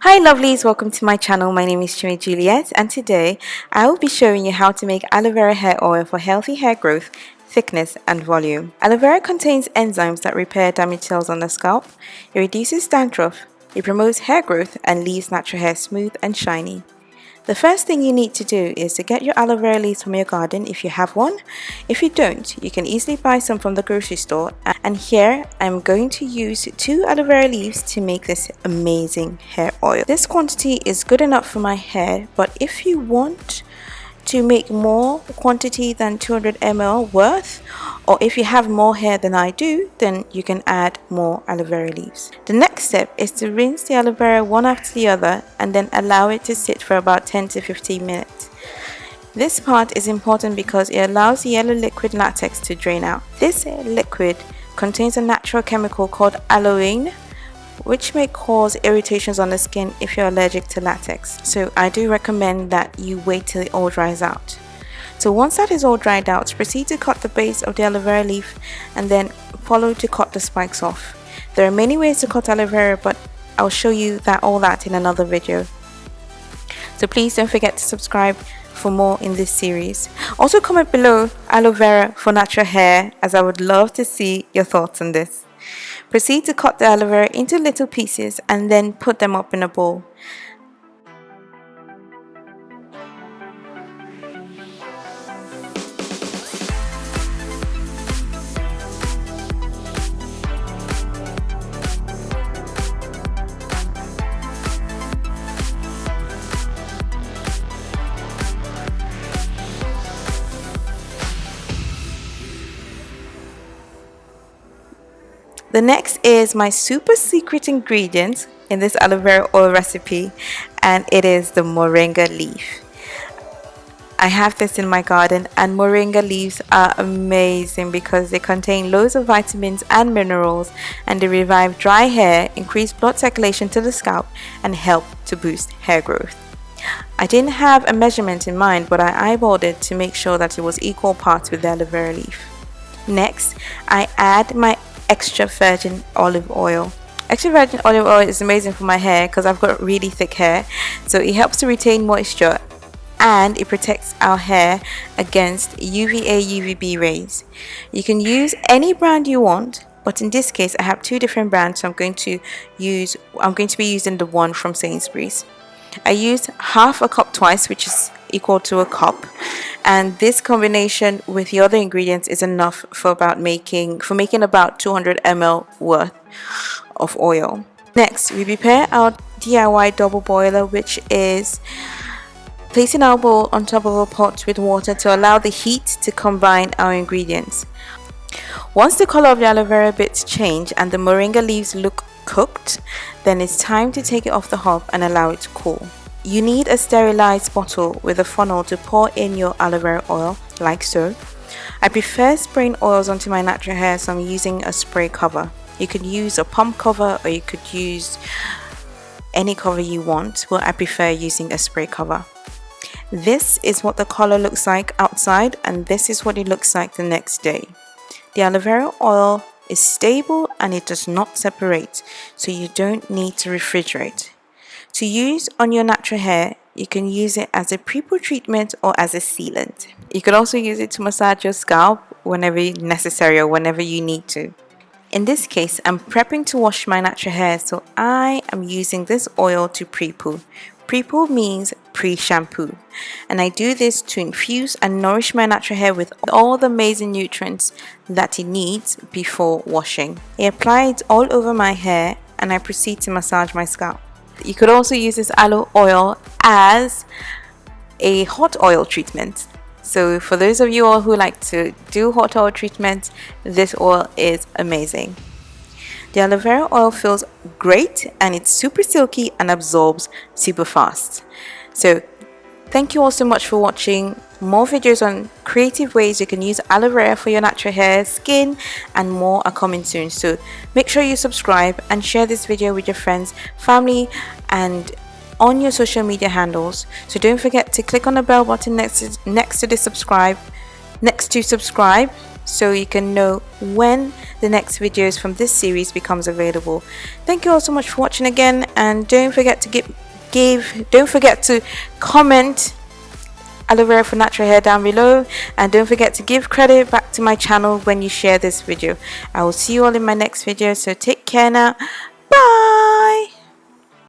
Hi lovelies, welcome to my channel. My name is Juliet and today I will be showing you how to make aloe vera hair oil for healthy hair growth, thickness and volume. Aloe vera contains enzymes that repair damaged cells on the scalp. It reduces dandruff, it promotes hair growth and leaves natural hair smooth and shiny. The first thing you need to do is to get your aloe vera leaves from your garden if you have one. If you don't, you can easily buy some from the grocery store. And here I'm going to use 2 aloe vera leaves to make this amazing hair oil. This quantity is good enough for my hair, but if you want to make more quantity than 200 ml worth, or if you have more hair than I do, then you can add more aloe vera leaves. The next step is to rinse the aloe vera one after the other and then allow it to sit for about 10 to 15 minutes. This part is important because it allows the yellow liquid latex to drain out. This liquid contains a natural chemical called aloe, which may cause irritations on the skin if you're allergic to latex. So I do recommend that you wait till it all dries out. So once that is all dried out, proceed to cut the base of the aloe vera leaf and then follow to cut the spikes off. There are many ways to cut aloe vera, but I'll show you all that in another video. So please don't forget to subscribe for more in this series. Also comment below aloe vera for natural hair, as I would love to see your thoughts on this. Proceed to cut the aloe vera into little pieces and then put them up in a bowl. The next is my super secret ingredient in this aloe vera oil recipe, and it is the moringa leaf. I have this in my garden, and moringa leaves are amazing because they contain loads of vitamins and minerals, and they revive dry hair, increase blood circulation to the scalp and help to boost hair growth. I didn't have a measurement in mind, but I eyeballed it to make sure that it was equal parts with the aloe vera leaf. Next, I add my extra virgin olive oil. Extra virgin olive oil is amazing for my hair because I've got really thick hair, so it helps to retain moisture and it protects our hair against UVA UVB rays. You can use any brand you want, but in this case I have 2 different brands, so I'm going to be using the one from Sainsbury's. I used half a cup twice, which is equal to a cup, and this combination with the other ingredients is enough for making about 200 ml worth of oil. Next, we prepare our DIY double boiler, which is placing our bowl on top of a pot with water to allow the heat to combine our ingredients. Once the color of the aloe vera bits change and the moringa leaves look cooked, then it's time to take it off the hob and allow it to cool. You need a sterilized bottle with a funnel to pour in your aloe vera oil, like so. I prefer spraying oils onto my natural hair, so I'm using a spray cover. You could use a pump cover or you could use any cover you want, but I prefer using a spray cover. This is what the color looks like outside, and this is what it looks like the next day. The aloe vera oil is stable and it does not separate, so you don't need to refrigerate. To use on your natural hair, you can use it as a pre-poo treatment or as a sealant. You can also use it to massage your scalp whenever necessary or whenever you need to. In this case, I'm prepping to wash my natural hair, so I am using this oil to pre-poo. Pre-poo means pre-shampoo, and I do this to infuse and nourish my natural hair with all the amazing nutrients that it needs before washing. I apply it all over my hair and I proceed to massage my scalp. You could also use this aloe oil as a hot oil treatment. So for those of you all who like to do hot oil treatments, this oil is amazing. The aloe vera oil feels great and it's super silky and absorbs super fast. So thank you all so much for watching. More videos on creative ways you can use aloe vera for your natural hair, skin, and more are coming soon. So make sure you subscribe and share this video with your friends, family, and on your social media handles. So don't forget to click on the bell button next to subscribe so you can know when the next videos from this series becomes available. Thank you all so much for watching again, and don't forget to comment aloe vera for natural hair down below, and don't forget to give credit back to my channel when you share this video. I will see you all in my next video, so take care now.